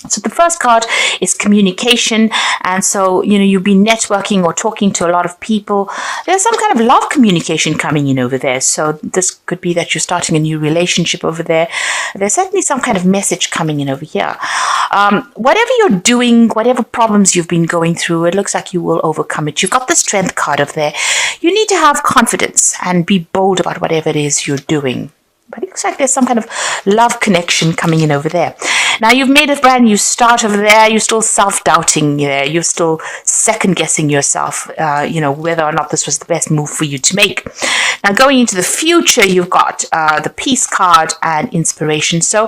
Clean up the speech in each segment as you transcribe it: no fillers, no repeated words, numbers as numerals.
So the first card is communication. And so, you've been networking or talking to a lot of people. There's some kind of love communication coming in over there. So this could be that you're starting a new relationship over there. There's certainly some kind of message coming in over here. Whatever you're doing, whatever problems you've been going through, it looks like you will overcome it. You've got the strength card over there. You need to have confidence and be bold about whatever it is you're doing. But it looks like there's some kind of love connection coming in over there. Now, you've made a brand new start over there. You're still self-doubting there. You're still second-guessing yourself, whether or not this was the best move for you to make. Now, going into the future, you've got the peace card and inspiration. So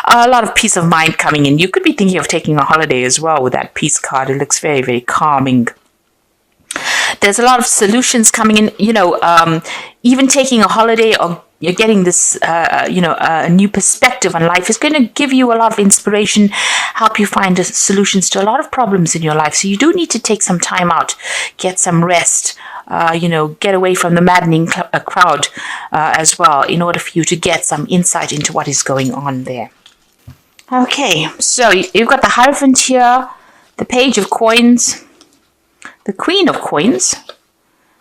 a lot of peace of mind coming in. You could be thinking of taking a holiday as well with that peace card. It looks very, very calming. There's a lot of solutions coming in, even taking a holiday or you're getting this, a new perspective on life is going to give you a lot of inspiration, help you find solutions to a lot of problems in your life. So you do need to take some time out, get some rest, get away from the maddening crowd as well in order for you to get some insight into what is going on there. Okay, so you've got the Hierophant here, the Page of Coins, the Queen of Coins,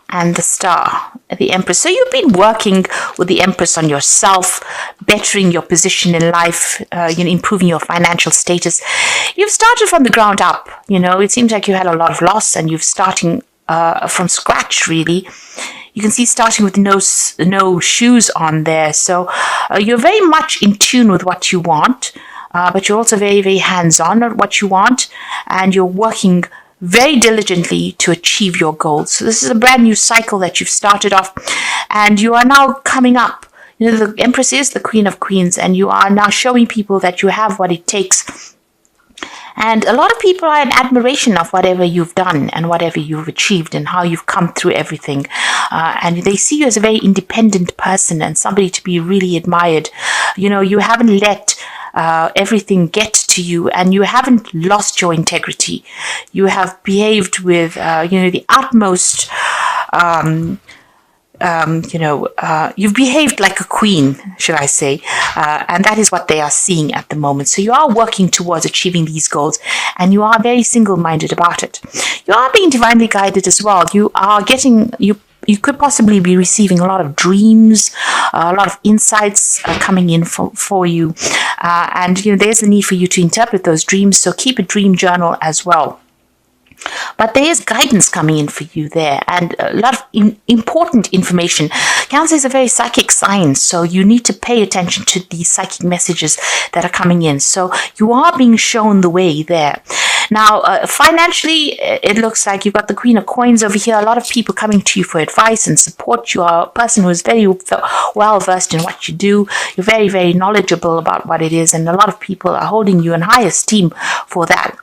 and the Star, the Empress. So you've been working with the Empress on yourself, bettering your position in life, improving your financial status. You've started from the ground up. It seems like you had a lot of loss and you're starting from scratch, really. You can see starting with no shoes on there. So you're very much in tune with what you want, but you're also very, very hands-on at what you want, and you're working very diligently to achieve your goals. So this is a brand new cycle that you've started off, and you are now coming up. The Empress is the Queen of Queens, and you are now showing people that you have what it takes. And a lot of people are in admiration of whatever you've done and whatever you've achieved and how you've come through everything. And they see you as a very independent person and somebody to be really admired. You haven't let everything get to you, and you haven't lost your integrity. You have behaved with, the utmost, you've behaved like a queen, should I say, and that is what they are seeing at the moment. So you are working towards achieving these goals, and you are very single-minded about it. You are being divinely guided as well. You are getting, you could possibly be receiving a lot of dreams, a lot of insights coming in for you. And there's the need for you to interpret those dreams, so keep a dream journal as well. But there is guidance coming in for you there, and a lot of important information. Cancer is a very psychic sign, so you need to pay attention to the psychic messages that are coming in. So you are being shown the way there. Now, financially, it looks like you've got the Queen of Coins over here. A lot of people coming to you for advice and support. You are a person who is very well versed in what you do. You're very, very knowledgeable about what it is, and a lot of people are holding you in high esteem for that.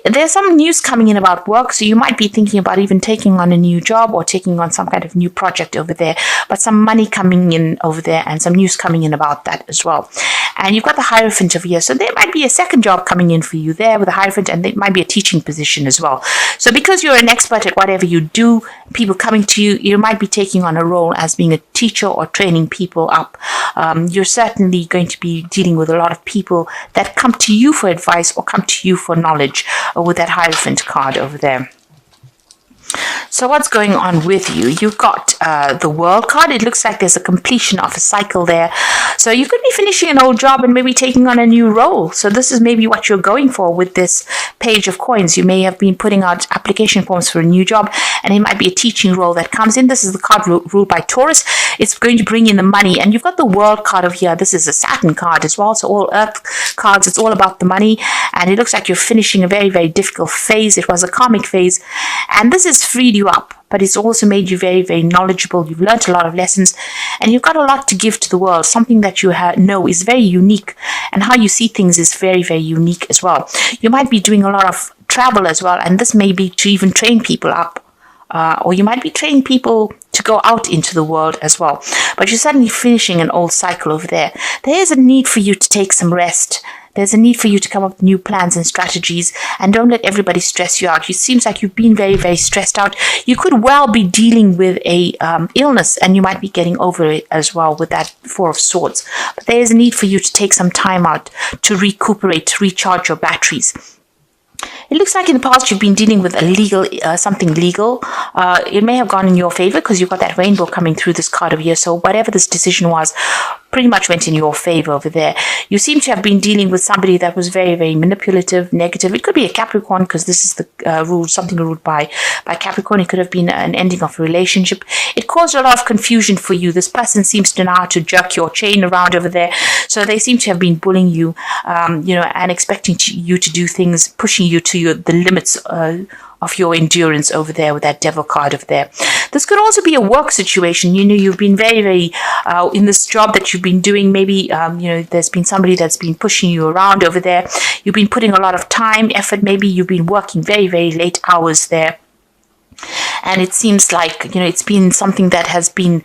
There's some news coming in about work, so you might be thinking about even taking on a new job or taking on some kind of new project over there, but some money coming in over there and some news coming in about that as well. And you've got the Hierophant over here, so there might be a second job coming in for you there with the Hierophant, and it might be a teaching position as well. So because you're an expert at whatever you do, people coming to you, you might be taking on a role as being a teacher or training people up. You're certainly going to be dealing with a lot of people that come to you for advice or come to you for knowledge with that Hierophant card over there. So what's going on with you? You've got the World card. It looks like there's a completion of a cycle there. So you could be finishing an old job and maybe taking on a new role. So this is maybe what you're going for with this Page of Coins. You may have been putting out application forms for a new job, and it might be a teaching role that comes in. This is the card ruled by Taurus. It's going to bring in the money. And you've got the World card over here. This is a Saturn card as well. So all Earth cards, it's all about the money. And it looks like you're finishing a very, very difficult phase. It was a karmic phase. And this has freed you up, but it's also made you very, very knowledgeable. You've learned a lot of lessons, and you've got a lot to give to the world. Something that you know is very unique, and how you see things is very, very unique as well. You might be doing a lot of travel as well, and this may be to even train people up, or you might be training people to go out into the world as well. But you're suddenly finishing an old cycle over there. There is a need for you to take some rest. There's a need for you to come up with new plans and strategies, and don't let everybody stress you out. It seems like you've been very, very stressed out. You could well be dealing with a illness, and you might be getting over it as well with that Four of Swords. But there is a need for you to take some time out to recuperate, to recharge your batteries. It looks like in the past you've been dealing with a legal, something legal. It may have gone in your favor because you've got that rainbow coming through this card over here. So whatever this decision was, pretty much went in your favor over there. You seem to have been dealing with somebody that was very, very manipulative, negative. It could be a Capricorn because this is the rule, something ruled by Capricorn. It could have been an ending of a relationship. It caused a lot of confusion for you. This person seems to know how to jerk your chain around over there. So they seem to have been bullying you, and expecting you to do things, pushing you to the limits of your endurance over there with that devil card over there. This could also be a work situation. You've been very, very in this job that you've been doing. Maybe there's been somebody that's been pushing you around over there. You've been putting a lot of time, effort. Maybe you've been working very, very late hours there, and it seems like it's been something that has been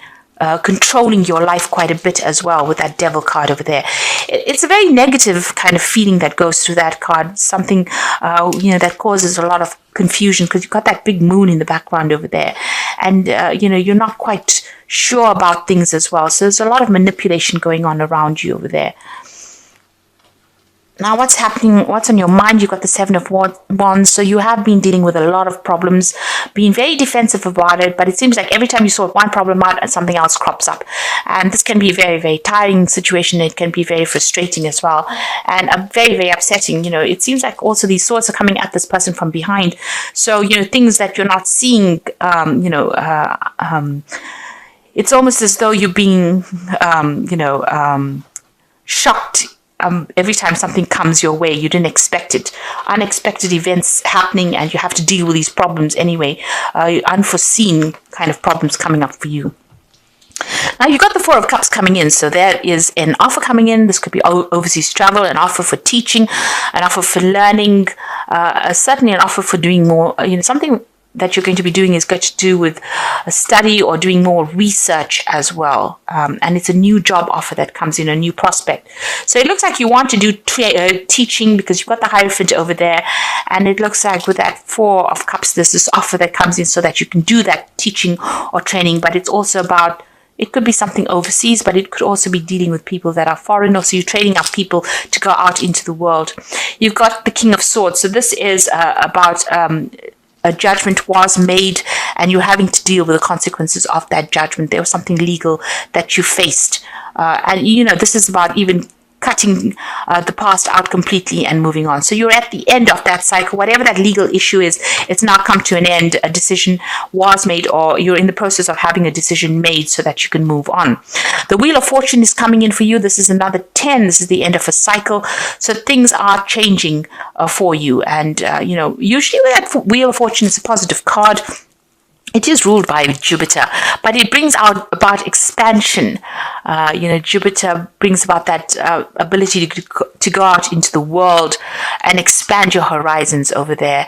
controlling your life quite a bit as well with that devil card over there. It's a very negative kind of feeling that goes through that card. Something that causes a lot of confusion because you've got that big moon in the background over there, and you're not quite sure about things as well. So there's a lot of manipulation going on around you over there. Now, what's happening? What's on your mind? You've got the Seven of Wands. So you have been dealing with a lot of problems, being very defensive about it. But it seems like every time you sort one problem out, something else crops up. And this can be a very, very tiring situation. It can be very frustrating as well. And very, very upsetting. It seems like also these swords are coming at this person from behind. So, things that you're not seeing, it's almost as though you're being, shocked. Every time something comes your way, you didn't expect it. Unexpected events happening, and you have to deal with these problems anyway. Unforeseen kind of problems coming up for you. Now, you've got the Four of Cups coming in, so there is an offer coming in. This could be overseas travel, an offer for teaching, an offer for learning, certainly an offer for doing more, something that you're going to be doing is going to do with a study or doing more research as well. And it's a new job offer that comes in, a new prospect. So it looks like you want to do teaching because you've got the Hierophant over there. And it looks like with that Four of Cups, there's this offer that comes in so that you can do that teaching or training. But it's also about, it could be something overseas, but it could also be dealing with people that are foreign. Or so you're training up people to go out into the world. You've got the King of Swords. So this is about a judgment was made, and you're having to deal with the consequences of that judgment. There was something legal that you faced. And this is about even cutting the past out completely and moving on. So you're at the end of that cycle. Whatever that legal issue is, it's now come to an end. A decision was made, or you're in the process of having a decision made so that you can move on. The Wheel of Fortune is coming in for you. This is another 10. This is the end of a cycle. So things are changing for you. And, usually with that Wheel of Fortune, it's a positive card. It is ruled by Jupiter, but it brings out about expansion. Jupiter brings about that ability to go out into the world and expand your horizons over there.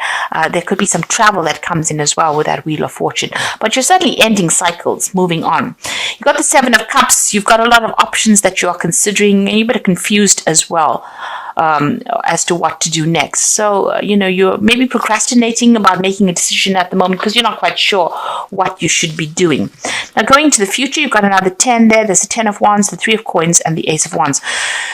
There could be some travel that comes in as well with that Wheel of Fortune, but you're certainly ending cycles, moving on. You've got the Seven of Cups. You've got a lot of options that you are considering, and you're a bit confused as well. As to what to do next. So, you're maybe procrastinating about making a decision at the moment because you're not quite sure what you should be doing. Now, going into the future, you've got another 10 there. There's the 10 of Wands, the 3 of Coins, and the Ace of Wands.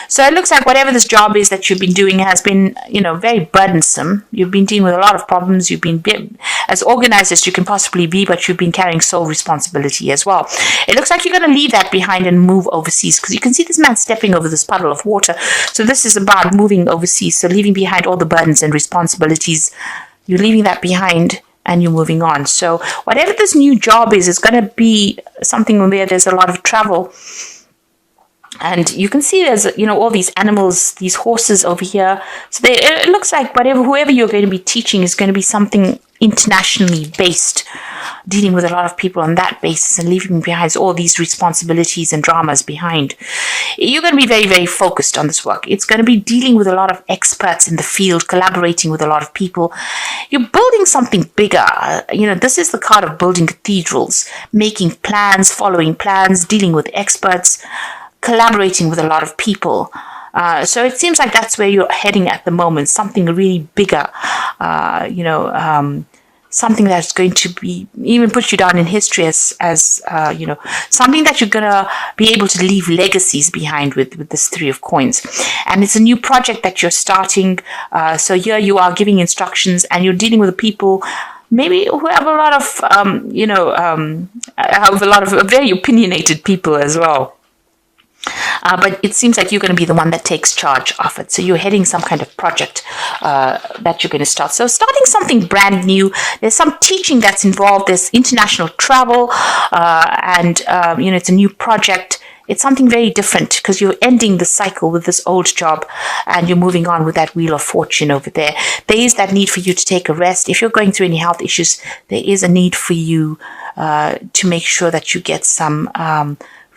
So it looks like whatever this job is that you've been doing has been, very burdensome. You've been dealing with a lot of problems. You've been as organized as you can possibly be, but you've been carrying sole responsibility as well. It looks like you're going to leave that behind and move overseas because you can see this man stepping over this puddle of water. So this is about moving overseas, so leaving behind all the burdens and responsibilities. You're leaving that behind and you're moving on. So whatever this new job is, it's going to be something where there's a lot of travel. And you can see there's, all these animals, these horses over here. So it looks like whoever you're going to be teaching is going to be something internationally based, dealing with a lot of people on that basis and leaving behind all these responsibilities and dramas behind. You're going to be very, very focused on this work. It's going to be dealing with a lot of experts in the field, collaborating with a lot of people. You're building something bigger. This is the card of building cathedrals, making plans, following plans, dealing with experts, collaborating with a lot of people. So it seems like that's where you're heading at the moment, something really bigger, something that's going to be even put you down in history as something that you're going to be able to leave legacies behind with this Three of Coins. And it's a new project that you're starting. So here you are giving instructions, and you're dealing with people maybe who have a lot of, have a lot of very opinionated people as well. But it seems like you're going to be the one that takes charge of it. So you're heading some kind of project that you're going to start. So starting something brand new. There's some teaching that's involved. There's international travel, and it's a new project. It's something very different because you're ending the cycle with this old job and you're moving on with that Wheel of Fortune over there. There is that need for you to take a rest. If you're going through any health issues, there is a need for you to make sure that you get some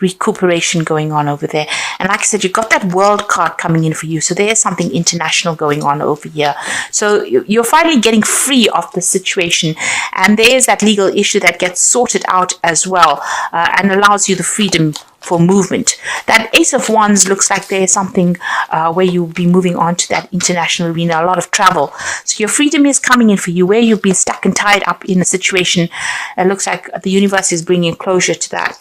recuperation going on over there. And like I said, you've got that world card coming in for you. So there's something international going on over here. So you're finally getting free of the situation. And there's that legal issue that gets sorted out as well and allows you the freedom for movement. That Ace of Wands looks like there's something where you'll be moving on to that international arena, a lot of travel. So your freedom is coming in for you, where you've been stuck and tied up in a situation. It looks like the universe is bringing closure to that.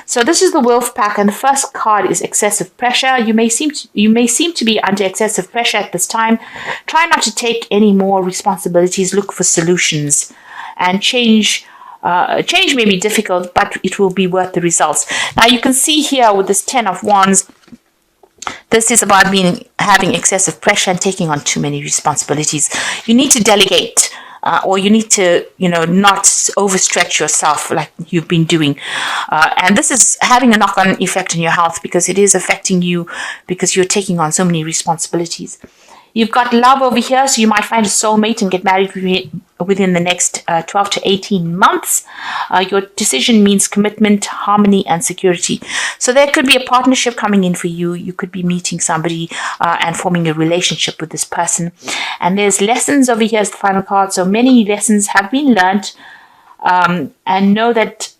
So this is the Wolf Pack, and the first card is excessive pressure. You may seem to be under excessive pressure at this time. Try not to take any more responsibilities. Look for solutions, and change may be difficult, but it will be worth the results. Now you can see here with this 10 of Wands, this is about having excessive pressure and taking on too many responsibilities. You need to delegate, or you need to, not overstretch yourself like you've been doing. And this is having a knock-on effect on your health because it is affecting you because you're taking on so many responsibilities. You've got love over here, so you might find a soulmate and get married within the next 12 to 18 months. Your decision means commitment, harmony, and security. So there could be a partnership coming in for you. You could be meeting somebody and forming a relationship with this person. And there's lessons over here as the final card. So many lessons have been learned, and know that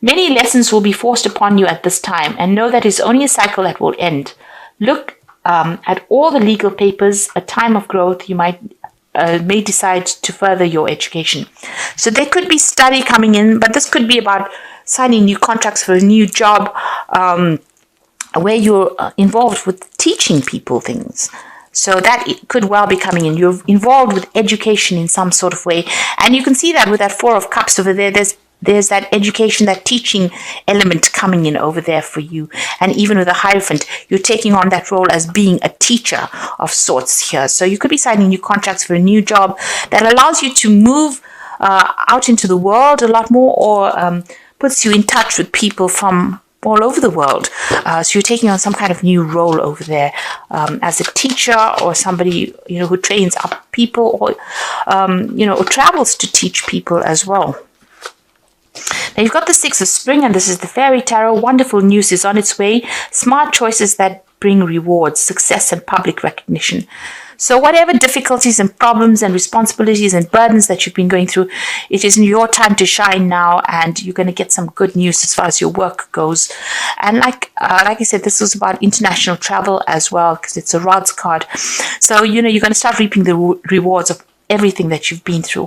many lessons will be forced upon you at this time, and know that it's only a cycle that will end. Look at all the legal papers. A time of growth. You may decide to further your education. So there could be study coming in, but this could be about signing new contracts for a new job where you're involved with teaching people things. So that it could well be coming in. You're involved with education in some sort of way. And you can see that with that Four of Cups over there. There's that education, that teaching element coming in over there for you. And even with the Hierophant, you're taking on that role as being a teacher of sorts here. So you could be signing new contracts for a new job that allows you to move out into the world a lot more, or puts you in touch with people from all over the world. So you're taking on some kind of new role over there as a teacher, or somebody who trains up people, or or travels to teach people as well. Now you've got the Six of Spring, and this is the Fairy Tarot. Wonderful news is on its way. Smart choices that bring rewards, success, and public recognition. So whatever difficulties and problems and responsibilities and burdens that you've been going through, it is your time to shine now, and you're going to get some good news as far as your work goes. And like I said, this was about international travel as well, because it's a Rods card. So you're going to start reaping the rewards of everything that you've been through.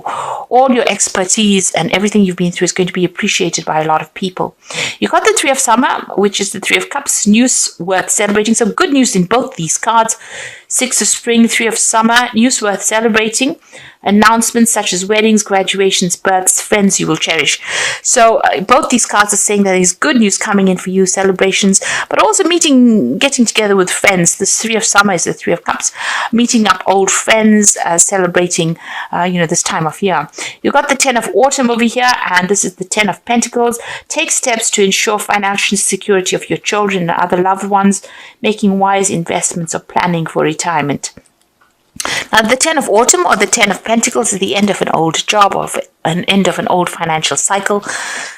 All your expertise and everything you've been through is going to be appreciated by a lot of people. You got the Three of Summer, which is the Three of Cups, news worth celebrating. So good news in both these cards. Six of Spring, Three of Summer, news worth celebrating. Announcements such as weddings, graduations, births, friends you will cherish. So both these cards are saying that there's good news coming in for you, celebrations, but also getting together with friends. This Three of Summer is the Three of Cups, meeting up old friends, celebrating, this time of year. You've got the 10 of Autumn over here, and this is the 10 of Pentacles. Take steps to ensure financial security of your children and other loved ones, making wise investments or planning for retirement. Now, the 10 of Autumn, or the 10 of Pentacles, is the end of an old job, or an end of an old financial cycle.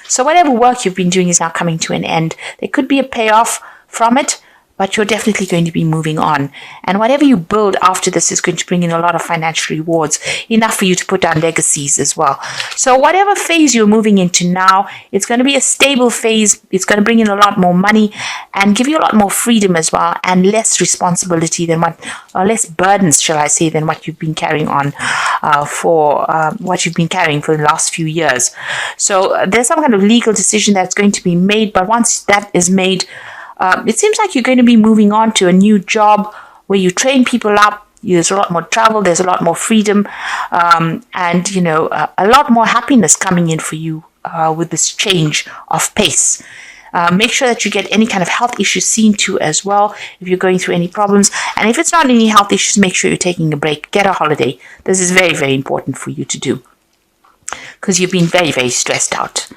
So whatever work you've been doing is now coming to an end. There could be a payoff from it, but you're definitely going to be moving on. And whatever you build after this is going to bring in a lot of financial rewards, enough for you to put down legacies as well. So whatever phase you're moving into now, it's going to be a stable phase. It's going to bring in a lot more money and give you a lot more freedom as well, and less responsibility than or less burdens, shall I say, than what you've been carrying on for the last few years. So there's some kind of legal decision that's going to be made, but once that is made, it seems like you're going to be moving on to a new job where you train people up. There's a lot more travel, there's a lot more freedom, and a lot more happiness coming in for you with this change of pace. Make sure that you get any kind of health issues seen to as well if you're going through any problems. And if it's not any health issues, make sure you're taking a break. Get a holiday. This is very, very important for you to do, because you've been very, very stressed out.